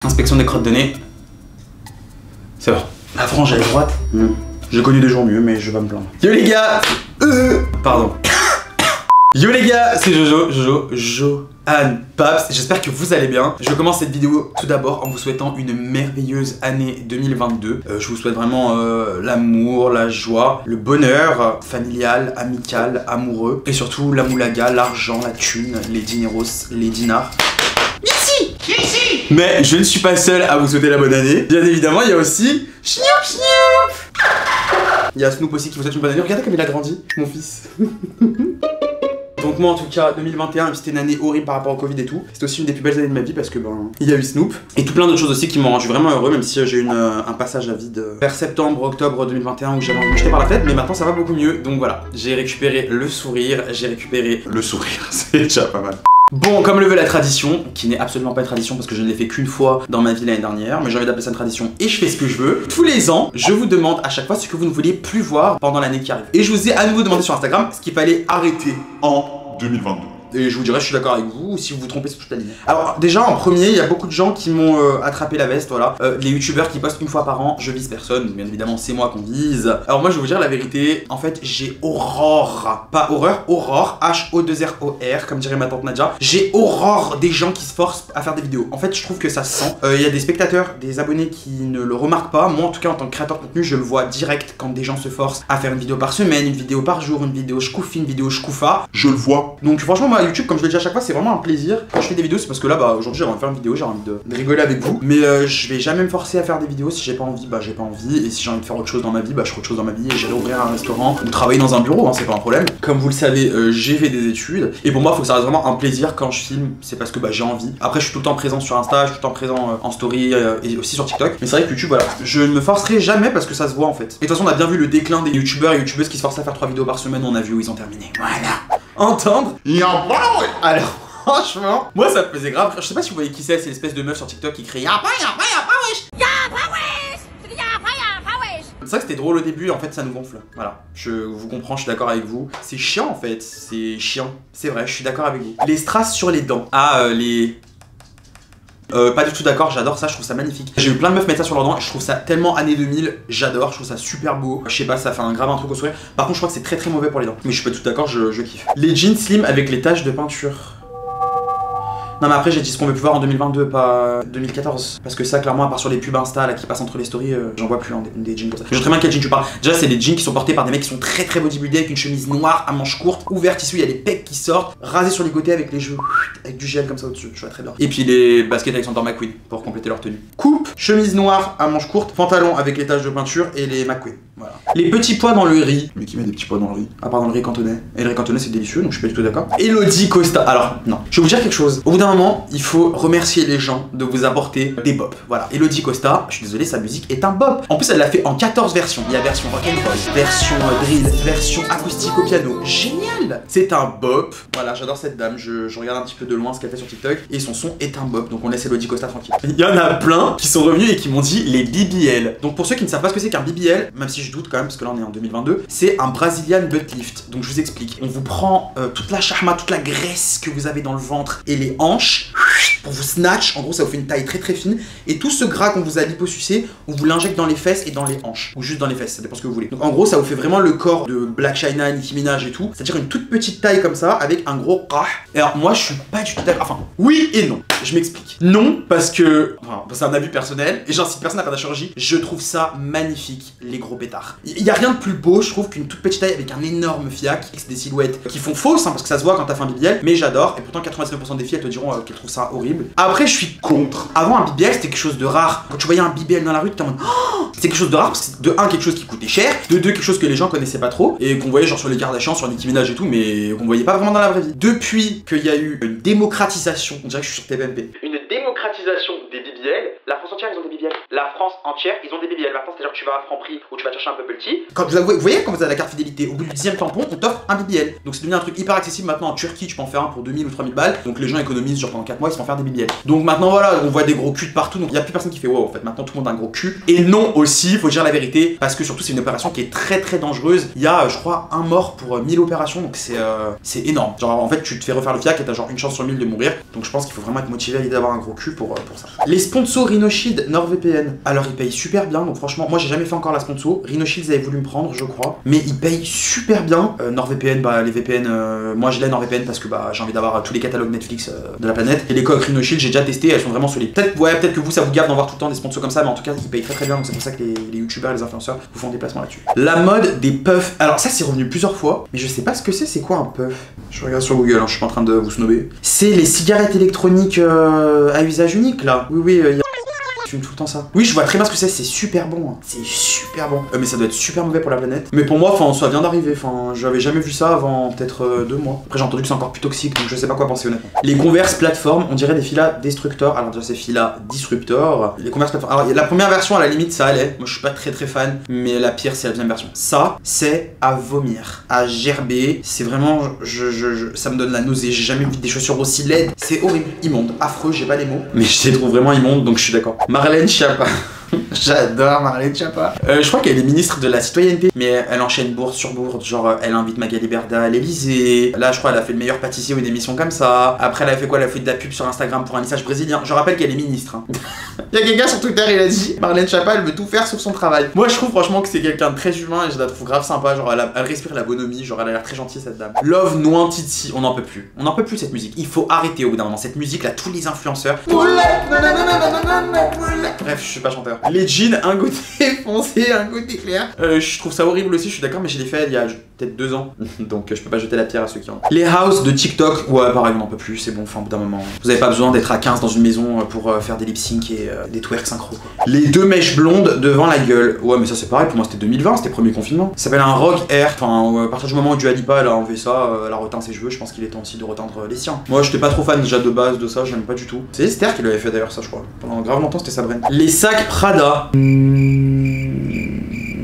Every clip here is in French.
Inspection des crottes de nez. C'est bon. La frange elle est droite. J'ai connu des jours mieux, mais je vais pas me plaindre. Yo les gars. Pardon. Yo les gars, c'est Johan Paps, j'espère que vous allez bien. Je commence cette vidéo tout d'abord en vous souhaitant une merveilleuse année 2022. Je vous souhaite vraiment l'amour, la joie, le bonheur familial, amical, amoureux et surtout la moulaga, l'argent, la thune, les dineros, les dinars. Merci. Mais je ne suis pas seul à vous souhaiter la bonne année. Bien évidemment, il y a aussi Chnioup Chnioup. Il y a Snoop aussi qui vous souhaite une bonne année. Regardez comme il a grandi, mon fils. Donc moi en tout cas 2021, même si c'était une année horrible par rapport au Covid et tout, c'était aussi une des plus belles années de ma vie parce que ben il y a eu Snoop et tout plein d'autres choses aussi qui m'ont rendu vraiment heureux, même si j'ai eu un passage à vide vers septembre, octobre 2021 où j'avais envie de me jeter par la fenêtre, mais maintenant ça va beaucoup mieux. Donc voilà, j'ai récupéré le sourire, c'est déjà pas mal. Bon, comme le veut la tradition, qui n'est absolument pas une tradition parce que je ne l'ai fait qu'une fois dans ma vie l'année dernière, mais j'ai envie d'appeler ça une tradition et je fais ce que je veux. Tous les ans, je vous demande à chaque fois ce que vous ne vouliez plus voir pendant l'année qui arrive. Et je vous ai à nouveau demandé sur Instagram ce qu'il fallait arrêter en 2022. Et je vous dirai, je suis d'accord avec vous, ou si vous vous trompez sur toute la ligne. Alors déjà en premier, il y a beaucoup de gens qui m'ont attrapé la veste, voilà. Les youtubeurs qui postent une fois par an, je vise personne, bien évidemment c'est moi qu'on vise. Alors moi je vais vous dire la vérité, en fait j'ai horreur, pas horreur, aurore, H-O-2-R-O-R, comme dirait ma tante Nadja. J'ai horreur des gens qui se forcent à faire des vidéos. En fait je trouve que ça se sent. Il y a des spectateurs, des abonnés qui ne le remarquent pas. Moi en tout cas en tant que créateur de contenu, je le vois direct quand des gens se forcent à faire une vidéo par semaine, une vidéo par jour, une vidéo shkoufi, une vidéo shkoufa. Je le vois. Donc franchement moi YouTube, comme je le dis à chaque fois, c'est vraiment un plaisir. Quand je fais des vidéos, c'est parce que là, bah aujourd'hui, j'ai envie de faire une vidéo, j'ai envie de rigoler avec vous. Mais je vais jamais me forcer à faire des vidéos. Si j'ai pas envie, bah j'ai pas envie. Et si j'ai envie de faire autre chose dans ma vie, bah je ferai autre chose dans ma vie. Et j'irai ouvrir un restaurant ou travailler dans un bureau, hein, c'est pas un problème. Comme vous le savez, j'ai fait des études. Et pour moi, faut que ça reste vraiment un plaisir quand je filme. C'est parce que bah j'ai envie. Après, je suis tout le temps présent sur Insta, je suis tout le temps présent en story et aussi sur TikTok. Mais c'est vrai que YouTube, voilà, je ne me forcerai jamais parce que ça se voit en fait. Et de toute façon, on a bien vu le déclin des youtubeurs et youtubeuses qui se forcent à faire 3 vidéos par semaine. On a vu où ils ont terminé. Voilà. Entendre. Alors. Franchement, moi ça me faisait grave. Je sais pas si vous voyez qui c'est l'espèce de meuf sur TikTok qui crie y'a pas wesh. C'est vrai que c'était drôle au début, en fait ça nous gonfle. Voilà, je vous comprends, je suis d'accord avec vous. C'est chiant en fait, c'est chiant. C'est vrai, je suis d'accord avec vous. Les strass sur les dents. Ah, les... pas du tout d'accord, j'adore ça, je trouve ça magnifique. J'ai eu plein de meufs mettre ça sur leurs dents et je trouve ça tellement années 2000, j'adore, je trouve ça super beau. Je sais pas, ça fait grave un truc au sourire. Par contre, je crois que c'est très très mauvais pour les dents. Mais je suis pas tout d'accord, je kiffe. Les jeans slim avec les taches de peinture. Non mais après j'ai dit ce qu'on veut plus voir en 2022, pas 2014. Parce que ça clairement, à part sur les pubs Insta là qui passent entre les stories, j'en vois plus hein, des jeans comme ça. Je sais très bien quel jean tu parles. Déjà c'est des jeans qui sont portés par des mecs qui sont très très bodybuildés avec une chemise noire à manches courtes, ouverte ici, il y a les pecs qui sortent, rasés sur les côtés avec les cheveux, avec du gel comme ça au-dessus, je vois très bien. Et puis les baskets Alexander McQueen pour compléter leur tenue. Coupe, chemise noire à manches courtes, pantalon avec les taches de peinture et les McQueen. Voilà. Les petits pois dans le riz. Mais qui met des petits pois dans le riz? À part dans le riz cantonais. Et le riz cantonais c'est délicieux donc je suis pas du tout d'accord. Elodie Costa. Alors non, je vais vous dire quelque chose. Au bout d'un moment, il faut remercier les gens de vous apporter des bops. Voilà, Elodie Costa, je suis désolé, sa musique est un bop. En plus, elle l'a fait en 14 versions. Il y a version rock'n'roll, version drill, version acoustique au piano. Génial! C'est un bop. Voilà, j'adore cette dame. Je regarde un petit peu de loin ce qu'elle fait sur TikTok et son son est un bop. Donc on laisse Elodie Costa tranquille. Il y en a plein qui sont revenus et qui m'ont dit les BBL. Donc pour ceux qui ne savent pas ce que c'est qu'un BBL, même si je doute quand même parce que là on est en 2022, c'est un Brazilian butt lift. Donc je vous explique. On vous prend toute la charma, toute la graisse que vous avez dans le ventre et les hanches. Pour vous snatch, en gros ça vous fait une taille très très fine et tout ce gras qu'on vous a liposucé, on vous l'injecte dans les fesses et dans les hanches ou juste dans les fesses, ça dépend ce que vous voulez. Donc en gros ça vous fait vraiment le corps de Black China, Nicki Minaj et tout, c'est-à-dire une toute petite taille comme ça avec un gros ras. Et alors moi je suis pas du tout d'accord, enfin oui et non, je m'explique. Non parce que, enfin, c'est un avis personnel et j'incite personne à faire de la chirurgie, je trouve ça magnifique les gros pétards. Il y a rien de plus beau je trouve qu'une toute petite taille avec un énorme fiac, c'est des silhouettes qui font fausse hein, parce que ça se voit quand t'as fait un BBL, mais j'adore et pourtant 99% des filles elles te diront qu'elles trouvent ça horrible. Après je suis contre. Avant un BBL c'était quelque chose de rare. Quand tu voyais un BBL dans la rue, t'es en mode oh, c'est quelque chose de rare parce que c'est de un quelque chose qui coûtait cher, de deux quelque chose que les gens connaissaient pas trop et qu'on voyait genre sur les Kardashians, sur Nicki Minaj et tout, mais qu'on voyait pas vraiment dans la vraie vie. Depuis qu'il y a eu une démocratisation, on dirait que je suis sur TVMP. Une démocratisation des BBL, la France entière ils ont des BBL. La France entière ils ont des BBL. Maintenant c'est-à-dire que tu vas à Franprix ou tu vas chercher un bubble tea. Quand vous voyez quand vous avez la carte fidélité, au bout du 10e tampon, on t'offre un BBL. Donc c'est devenu un truc hyper accessible maintenant en Turquie, tu peux en faire un pour 2000 ou 3000 balles. Donc les gens économisent genre pendant 4 mois ils se font faire des BBL. Donc maintenant voilà, on voit des gros culs de partout, donc il y a plus personne qui fait wow en fait, maintenant tout le monde a un gros cul. Et non aussi, faut dire la vérité, parce que surtout c'est une opération qui est très très dangereuse. Il y a je crois un mort pour 1000 opérations, donc c'est énorme. Genre en fait tu te fais refaire le fiac et t'as genre une chance sur 1000 de mourir. Donc je pense qu'il faut vraiment être motivé à l'idée d'avoir un gros cul pour ça. Les Les sponsors Rhinoshield NordVPN. Alors ils payent super bien, donc franchement, moi j'ai jamais fait encore la sponsor. Rhinoshield ils avaient voulu me prendre, je crois. Mais ils payent super bien. NordVPN, bah les VPN, moi je l'ai NordVPN parce que bah j'ai envie d'avoir tous les catalogues Netflix de la planète. Et les coques Rhinoshield, j'ai déjà testé, elles sont vraiment solides. Peut-être que vous ça vous gave d'en voir tout le temps des sponsors comme ça, mais en tout cas ils payent très bien, donc c'est pour ça que les youtubeurs et les influenceurs vous font des placements là-dessus. La mode des puffs. Alors ça c'est revenu plusieurs fois, mais je sais pas ce que c'est quoi un puff. Je regarde sur Google, hein, je suis pas en train de vous snobber. C'est les cigarettes électroniques à usage unique là. Oui, je fume tout le temps ça. Oui, je vois très bien ce que c'est super bon. Hein. C'est super bon. Mais ça doit être super mauvais pour la planète. Mais pour moi, ça vient d'arriver. Enfin, j'avais jamais vu ça avant peut-être 2 mois. Après, j'ai entendu que c'est encore plus toxique, donc je sais pas quoi penser honnêtement. Les Converse plateformes, on dirait des filas Destructor. Alors déjà, c'est filas Disruptor. Les Converse plateformes. Alors, la première version, à la limite, ça allait. Moi, je suis pas très fan. Mais la pire, c'est la deuxième version. Ça, c'est à vomir, à gerber. C'est vraiment, ça me donne la nausée. J'ai jamais vu des chaussures aussi laides. C'est horrible, immonde, affreux. J'ai pas les mots. Mais je les trouve vraiment immondes, donc je suis d'accord. Marlène Schiappa. J'adore Marlène Schiappa. Je crois qu'elle est ministre de la citoyenneté, mais elle enchaîne bourde sur bourde. Genre, elle invite Magali Berda à l'Elysée. Là, je crois, elle a fait le meilleur pâtissier ou une émission comme ça. Après, elle a fait quoi? Elle a fait de la pub sur Instagram pour un lissage brésilien. Je rappelle qu'elle est ministre. Hein. Il y a quelqu'un sur Twitter, il a dit Marlène Schiappa, elle veut tout faire sur son travail. Moi, je trouve franchement que c'est quelqu'un de très humain et je la trouve grave sympa. Genre, elle respire la bonhomie. Genre, elle a l'air très gentille, cette dame. Love Noin Titi, on n'en peut plus. On n'en peut plus cette musique. Il faut arrêter au bout d'un moment. Cette musique là, tous les influenceurs. Bref, je suis pas chanteur. Les jeans, un côté foncé, un côté clair. Je trouve ça horrible aussi, je suis d'accord, mais je l'ai fait il y a peut-être 2 ans. Donc je peux pas jeter la pierre à ceux qui ont. Les house de TikTok, ouais, pareil, on n'en peut plus, c'est bon, enfin, au bout d'un moment. Vous avez pas besoin d'être à 15 dans une maison pour faire des lip sync et des twerks synchro, quoi. Les 2 mèches blondes devant la gueule. Ouais, mais ça c'est pareil, pour moi c'était 2020, c'était premier confinement. Ça s'appelle un Rogue Air. Enfin, à partir du moment où Dua Lipa elle a enlevé ça, elle a reteint ses cheveux, je pense qu'il est temps aussi de reteindre les siens. Moi, j'étais pas trop fan déjà de base de ça, j'aime pas du tout. C'est Esther qui l'avait fait d'ailleurs, ça, je crois. Pendant grave longtemps, c'était Sabrina. Les sacs Prada.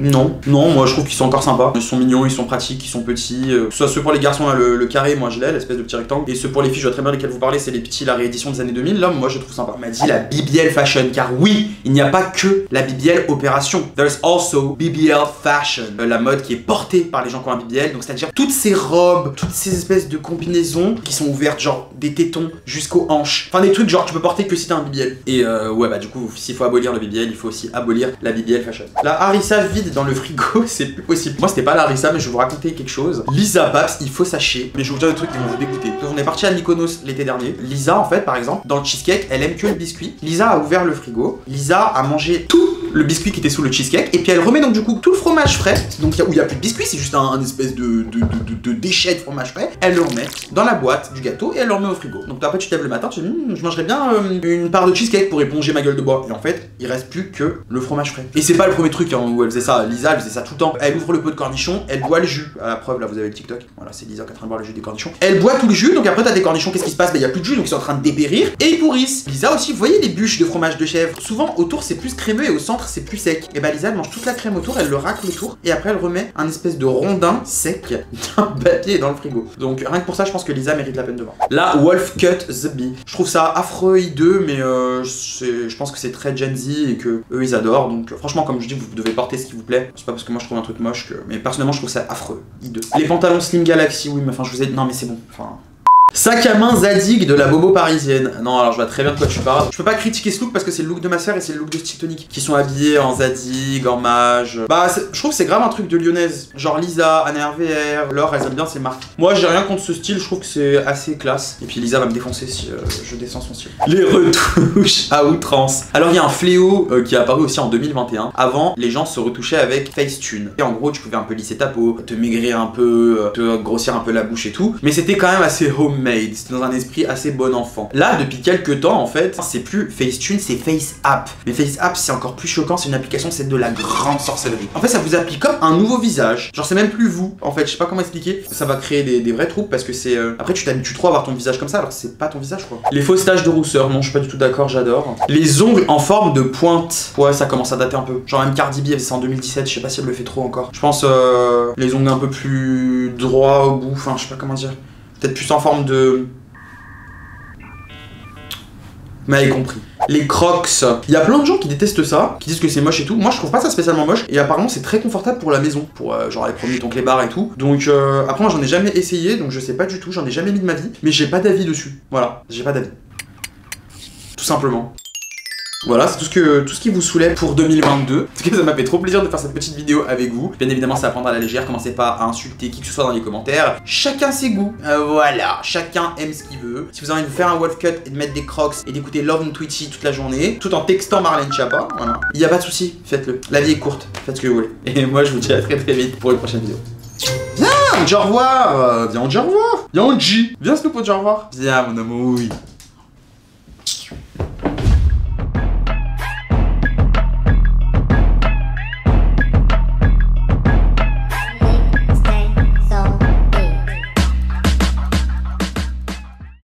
Non, moi je trouve qu'ils sont encore sympas. Ils sont mignons, ils sont pratiques, ils sont petits. Soit ceux pour les garçons là, le carré, moi je l'ai, l'espèce de petit rectangle. Et ceux pour les filles, je vois très bien lesquels vous parlez, c'est les petits, la réédition des années 2000. Là, moi je trouve sympa. On m'a dit la BBL fashion, car oui, il n'y a pas que la BBL opération. There's also BBL fashion, la mode qui est portée par les gens qui ont un BBL. Donc c'est-à-dire toutes ces robes, toutes ces espèces de combinaisons qui sont ouvertes, genre des tétons jusqu'aux hanches. Enfin des trucs genre tu peux porter que si t'as un BBL. Et ouais bah du coup, s'il faut abolir le BBL, il faut aussi abolir la BBL fashion. La harissa vide dans le frigo, c'est plus possible. Moi c'était pas la harissa, mais je vais vous raconter quelque chose. Lisa Paps, il faut sachez, mais je vais vous dire des trucs qui vont vous dégoûter. On est parti à Mykonos l'été dernier. Lisa en fait par exemple, dans le cheesecake, elle aime que le biscuit. Lisa a ouvert le frigo. Lisa a mangé tout le biscuit qui était sous le cheesecake et puis elle remet donc du coup tout le fromage frais, donc où il y a plus de biscuit, c'est juste un espèce de déchet de fromage frais. Elle le remet dans la boîte du gâteau et elle le remet au frigo. Donc après tu te lèves le matin, tu te dis je mangerais bien une part de cheesecake pour éponger ma gueule de bois. Et en fait il reste plus que le fromage frais. Et c'est pas le premier truc hein, où elle faisait ça. Lisa elle faisait ça tout le temps. Elle ouvre le pot de cornichons, elle boit le jus. À la preuve là vous avez le TikTok. Voilà c'est Lisa qui est en train de boire le jus des cornichons. Elle boit tout le jus, donc après t'as des cornichons, qu'est-ce qui se passe? Bah il y a plus de jus, donc ils sont en train de dépérir et ils pourrissent. Lisa aussi, vous voyez les bûches de fromage de chèvre? Souvent autour c'est plus crémeux et au centre c'est plus sec. Et bah Lisa elle mange toute la crème autour, elle le racle autour et après elle remet un espèce de rondin sec d'un papier dans le frigo. Donc rien que pour ça je pense que Lisa mérite la peine de voir. La Wolf Cut The Bee. Je trouve ça affreux hideux, mais je pense que c'est très Gen Z et que eux ils adorent. Donc franchement comme je dis, vous devez porter ce qui vous plaît. C'est pas parce que moi je trouve un truc moche que. Mais personnellement je trouve ça affreux, hideux. Les pantalons Slim Galaxy, oui mais enfin je vous ai. Non mais c'est bon. Enfin. Sac à main Zadig de la bobo parisienne. Non, alors je vois très bien de quoi tu parles. Je peux pas critiquer ce look parce que c'est le look de ma soeur et c'est le look de Style Tonic qui sont habillés en Zadig, en mage. Bah, je trouve que c'est grave un truc de lyonnaise. Genre Lisa, Anna RVR, Laure, elles aiment bien ces marques. Moi, j'ai rien contre ce style, je trouve que c'est assez classe. Et puis Lisa va me défoncer si je descends son style. Les retouches à outrance. Alors, il y a un fléau qui est apparu aussi en 2021. Avant, les gens se retouchaient avec Facetune. Et en gros, tu pouvais un peu lisser ta peau, te maigrir un peu, te grossir un peu la bouche et tout. Mais c'était quand même assez homemade. C'était dans un esprit assez bon enfant. Là, depuis quelques temps, en fait, c'est plus Facetune, c'est FaceApp. Mais FaceApp, c'est encore plus choquant, c'est une application, c'est de la grande sorcellerie. En fait, ça vous applique comme un nouveau visage. Genre, c'est même plus vous. En fait, je sais pas comment expliquer. Ça va créer des vrais troubles parce que c'est. Après, tu t'habitues trop à avoir ton visage comme ça, alors que c'est pas ton visage, quoi. Les fausses taches de rousseur, non, je suis pas du tout d'accord, j'adore. Les ongles en forme de pointe. Ouais, ça commence à dater un peu. Genre, même Cardi B, elle faisait ça en 2017, je sais pas si elle le fait trop encore. Je pense les ongles un peu plus droits au bout, enfin, je sais pas comment dire. Peut-être plus en forme de. Mais avez compris. Les crocs. Il y a plein de gens qui détestent ça, qui disent que c'est moche et tout. Moi je trouve pas ça spécialement moche. Et apparemment c'est très confortable pour la maison. Pour genre aller promener ton clébard et tout. Donc après moi j'en ai jamais essayé. Donc je sais pas du tout. J'en ai jamais mis de ma vie. Mais j'ai pas d'avis dessus. Voilà. J'ai pas d'avis. Tout simplement. Voilà, c'est tout ce qui vous saoulait pour 2022. En tout cas, ça m'a fait trop plaisir de faire cette petite vidéo avec vous. Bien évidemment, ça va prendre à la légère. Commencez pas à insulter qui que ce soit dans les commentaires. Chacun ses goûts. Voilà, chacun aime ce qu'il veut. Si vous avez envie de faire un wolf cut et de mettre des crocs et d'écouter Love on Twitchy toute la journée, tout en textant Marlène Schiappa, voilà. Il n'y a pas de souci, faites-le. La vie est courte, faites ce que vous voulez. Et moi, je vous dis à très vite pour une prochaine vidéo. Viens, on dit au revoir. Viens, on dit au revoir. Viens, on dit. Viens, Snoop, on dit au revoir. Viens, mon amour.